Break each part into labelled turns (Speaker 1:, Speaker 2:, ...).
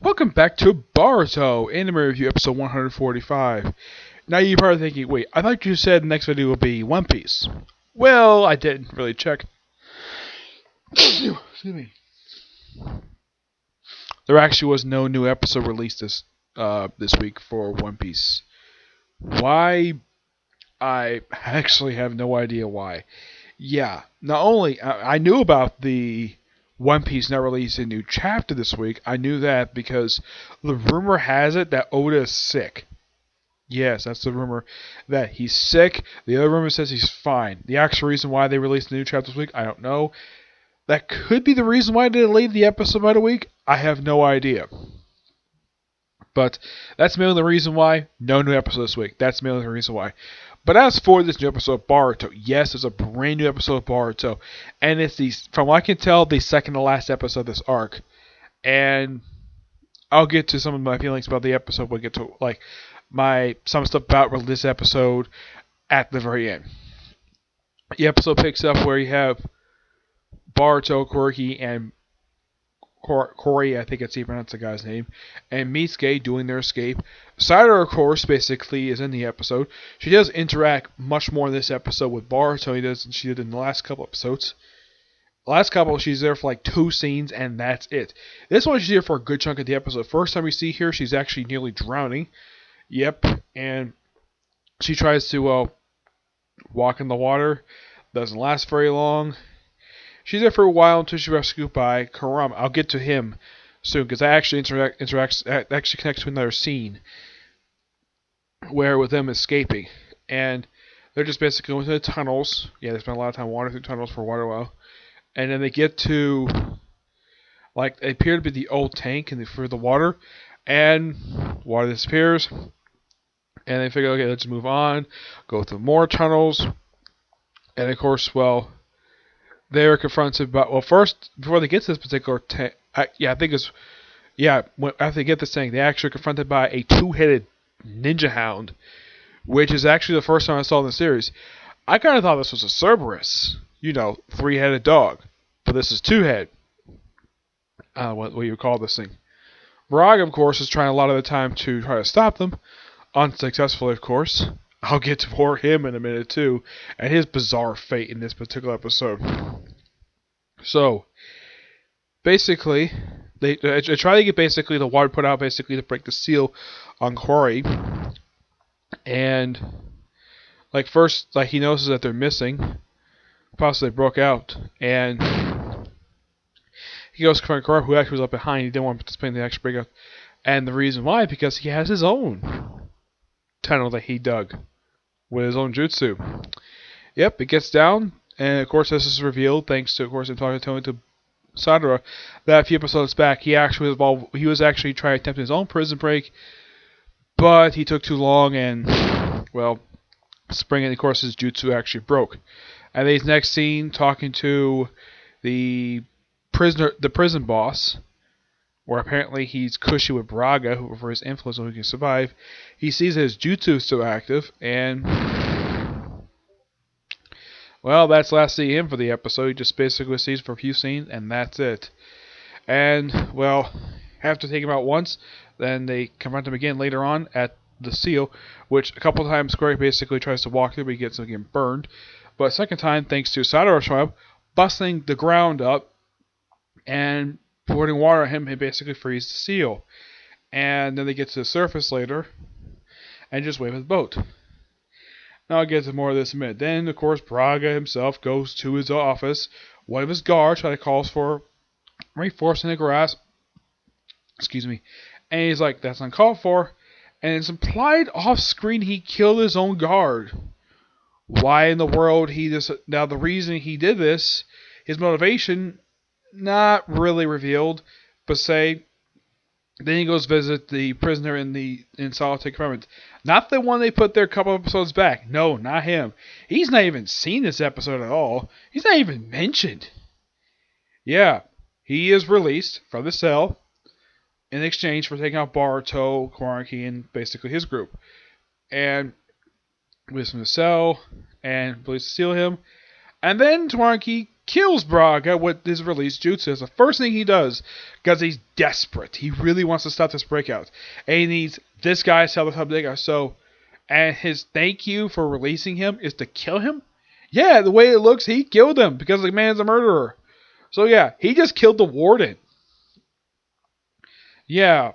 Speaker 1: Welcome back to Boruto Anime Review episode 145. Now you're probably thinking, wait, I thought you said the next video would be One Piece. Well, I didn't really check. Excuse me. There actually was no new episode released this week for One Piece. Why? I actually have no idea why. Yeah, not only I knew about the One Piece not releasing a new chapter this week, I knew that because the rumor has it that Oda is sick. Yes, that's the rumor, that he's sick. The other rumor says he's fine. The actual reason why they released the new chapter this week, I don't know. That could be the reason why they delayed the episode by a week. I have no idea. But that's mainly the reason why. No new episode this week. That's mainly the reason why. But as for this new episode of Boruto, yes, it's a brand new episode of Boruto. And it's from what I can tell, the second to last episode of this arc. And I'll get to some of my feelings about the episode. We'll get to some stuff about this episode at the very end. The episode picks up where you have Boruto, Kuroki, and Corey, I think that's how you pronounce the guy's name, and Mitsuki doing their escape. Sadara, of course, basically is in the episode. She does interact much more in this episode with Boruto than she did in the last couple episodes. The last couple, she's there for like 2 scenes, and that's it. This one, she's here for a good chunk of the episode. First time we see her, she's actually nearly drowning. Yep, and she tries to walk in the water. Doesn't last very long. She's there for a while until she's rescued by Kurama. I'll get to him soon because that actually connects to another scene where with them escaping, and they're just basically going through the tunnels. Yeah, they spend a lot of time wandering through tunnels for a while, and then they get to they appear to be the old tank for the water, and water disappears, and they figure, okay, let's move on, go through more tunnels, and of course, they were confronted by, first, before they get to this particular tank, after they get this tank, they actually are confronted by a 2-headed ninja hound, which is actually the first time I saw in the series. I kind of thought this was a Cerberus, 3-headed dog, but this is 2-head. I don't know what you would call this thing. Braga, of course, is trying a lot of the time to try to stop them, unsuccessfully, of course. I'll get to more him in a minute too, and his bizarre fate in this particular episode. So, basically, they try to get the water put out to break the seal on Corey, and first he notices that they're missing, possibly broke out, and he goes to confront Corey, who actually was up behind. He didn't want to participate in the actual breakout, and the reason why, because he has his own tunnel that he dug with his own jutsu. Yep, it gets down, and of course this is revealed thanks to, of course, him talking to Sadara, that a few episodes back he was actually trying to attempt his own prison break, but he took too long, and springing, of course, his jutsu actually broke. And then he's next seen talking to the prison boss, where apparently he's cushy with Braga, who for his influence so he can survive. He sees his jutsu is still active, and that's last see him for the episode. He just basically sees for a few scenes, and that's it. And after taking him out once, then they confront him again later on at the seal, which a couple times Corey basically tries to walk through, but he gets again burned. But second time, thanks to Sadara showing up, busting the ground up, and pouring water on him, he basically frees the seal. And then they get to the surface later and just wave at the boat. Now I'll get to more of this in a minute. Then, of course, Braga himself goes to his office. One of his guards calls for reinforcing the grass. Excuse me. And he's like, that's uncalled for. And it's implied off screen he killed his own guard. Why in the world now the reason he did this, his motivation, not really revealed, but then he goes visit the prisoner in solitary confinement. Not the one they put there a couple episodes back. No, not him. He's not even seen this episode at all. He's not even mentioned. Yeah, he is released from the cell in exchange for taking out Boruto, Kuroki, and basically his group. And released from the cell, and police seal him. And then Kuroki kills Braga with his release jutsu. It's the first thing he does because he's desperate. He really wants to stop this breakout. And he needs this guy to tell the breakout. So, and his thank you for releasing him is to kill him? Yeah, the way it looks, he killed him because the man's a murderer. So yeah, he just killed the warden. Yeah.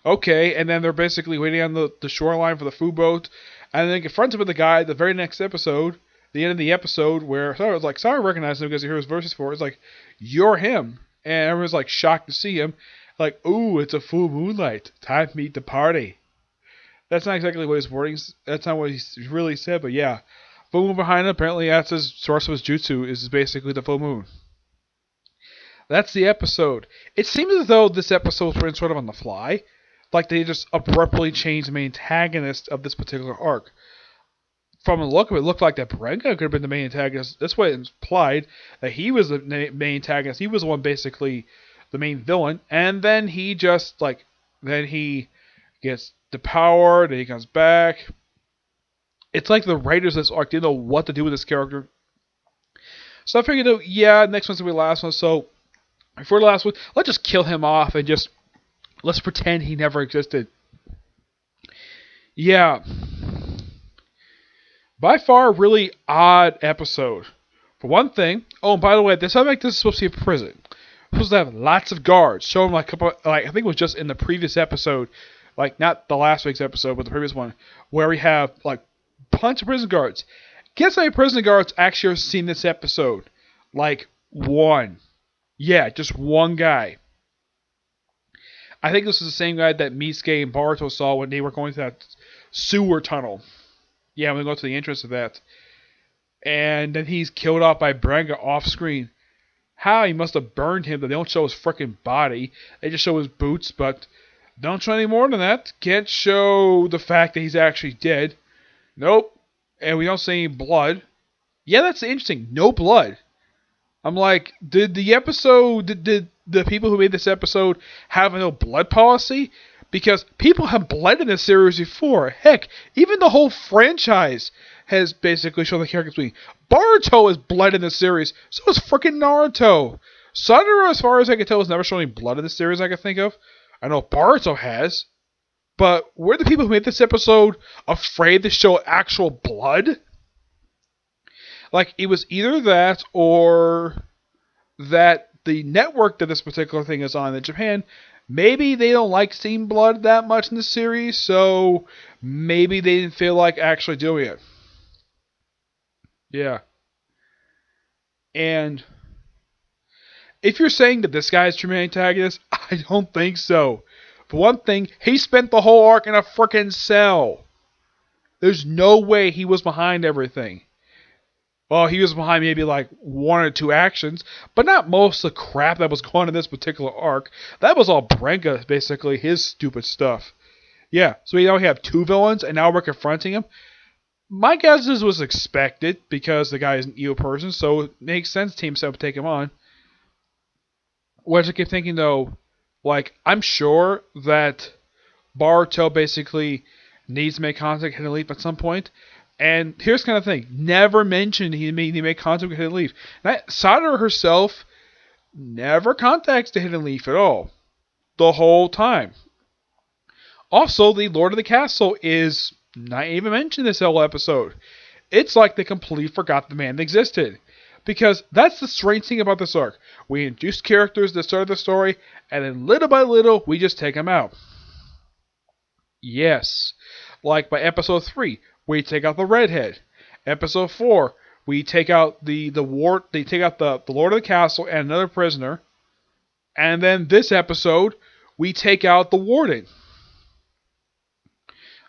Speaker 1: Okay, and then they're basically waiting on the shoreline for the food boat. And then confronts him with the guy the very next episode, the end of the episode, where Sarah was like, Sarah recognized him because he heard his voices before. It's like, you're him. And everyone's like shocked to see him. Like, ooh, it's a full moonlight. Time to meet the party. That's not exactly what his wording. That's not what he really said, but yeah. Full moon behind him. Apparently, that's his source of his jutsu. Is basically the full moon. That's the episode. It seems as though this episode was written sort of on the fly. Like they just abruptly changed the main antagonist of this particular arc. From the look of it, looked like that Brenga could have been the main antagonist. That's what it implied, that he was the main antagonist. He was the one basically the main villain. And then he just, like, then he gets the power, then he comes back. It's like the writers of this arc didn't know what to do with this character. So I figured, yeah, next one's going to be the last one. So before the last one, let's just kill him off and just, let's pretend he never existed. Yeah. By far, a really odd episode. For one thing, oh, and by the way, this is supposed to be a prison. It's supposed to have lots of guards. Show them like a couple, like I think it was just in the previous episode, like not the last week's episode, but the previous one, where we have like a bunch of prison guards. Guess how many prison guards actually have seen this episode? Like one. Yeah, just one guy. I think this is the same guy that Misuke and Baruto saw when they were going to that sewer tunnel. Yeah, I'm going to go to the entrance of that. And then he's killed off by Brenga off screen. How? He must have burned him. They don't show his freaking body. They just show his boots, but don't show any more than that. Can't show the fact that he's actually dead. Nope. And we don't see any blood. Yeah, that's interesting. No blood. I'm like, did the people who made this episode have a no blood policy? Because people have bled in this series before. Heck, even the whole franchise has basically shown the characters bleeding. Boruto has bled in this series. So has freaking Naruto. Sandra, as far as I can tell, has never shown any blood in this series I can think of. I know Boruto has. But were the people who made this episode afraid to show actual blood? Like, it was either that or that the network that this particular thing is on in Japan, maybe they don't like seeing blood that much in the series, so maybe they didn't feel like actually doing it. Yeah. And if you're saying that this guy is true antagonist, I don't think so. For one thing, he spent the whole arc in a frickin' cell. There's no way he was behind everything. Well, he was behind maybe like one or two actions, but not most of the crap that was going on in this particular arc. That was all Brenga, basically, his stupid stuff. Yeah, so we now have two villains, and now we're confronting him. My guess is was expected, because the guy is an evil person, so it makes sense Team 7 to take him on. Whereas I keep thinking, though, like, I'm sure that Baruto basically needs to make contact with Hidden Leaf at some point. And here's kind of the thing. Never mentioned he made contact with Hidden Leaf. Sadara herself never contacts the Hidden Leaf at all. The whole time. Also, the Lord of the Castle is not even mentioned this whole episode. It's like they completely forgot the man existed. Because that's the strange thing about this arc. We introduce characters at the start of the story, and then little by little, we just take them out. Yes. Like by episode 3, we take out the redhead. Episode 4, we take out the Lord of the Castle and another prisoner. And then this episode, we take out the warden.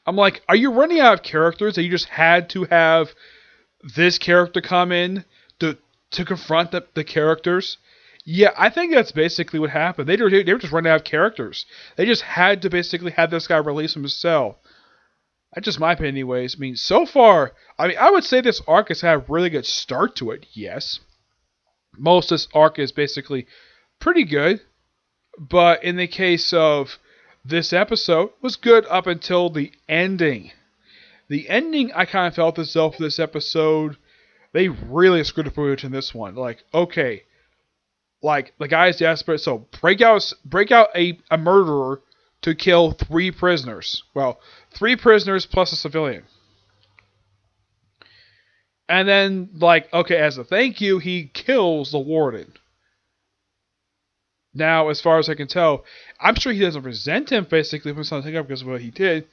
Speaker 1: I'm like, are you running out of characters that you just had to have this character come in to confront the characters? Yeah, I think that's basically what happened. They were just running out of characters. They just had to basically have this guy release from his cell. That's just my opinion anyways. I mean, so far, I would say this arc has had a really good start to it, yes. Most of this arc is basically pretty good. But in the case of this episode, was good up until the ending. The ending, I kind of felt as though for this episode, They really screwed the pooch in this one. Like, okay, like the guy's desperate, so break out a murderer to kill 3 prisoners. Well, 3 prisoners plus a civilian. And then, like, okay, as a thank you, he kills the warden. Now, as far as I can tell, I'm sure he doesn't resent him basically for something up because of what he did.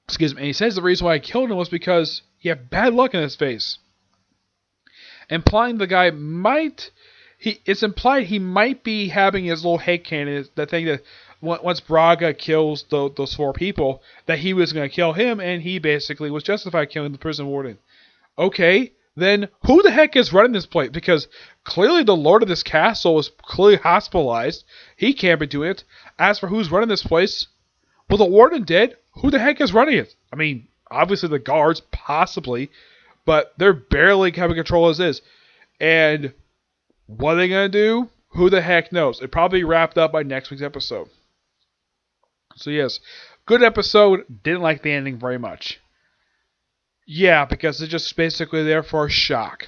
Speaker 1: Excuse me. And he says the reason why I killed him was because he had bad luck in his face, implying the guy might. It's implied he might be having his little head canon, the thing that once Braga kills those 4 people, that he was going to kill him, and he basically was justified killing the prison warden. Okay, then who the heck is running this place? Because clearly the lord of this castle is clearly hospitalized. He can't be doing it. As for who's running this place, well, the warden did. Who the heck is running it? I mean, obviously the guards, possibly, but they're barely having control as is. And what are they going to do? Who the heck knows? It probably wrapped up by next week's episode. So yes, good episode. Didn't like the ending very much. Yeah, because it's just basically there for a shock.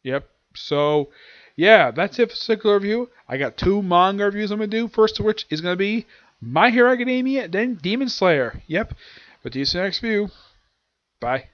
Speaker 1: Yep. So, yeah, that's it for Cycler Review. I got 2 manga reviews I'm going to do. First of which is going to be My Hero Academia, then Demon Slayer. Yep. But see you next view. Bye.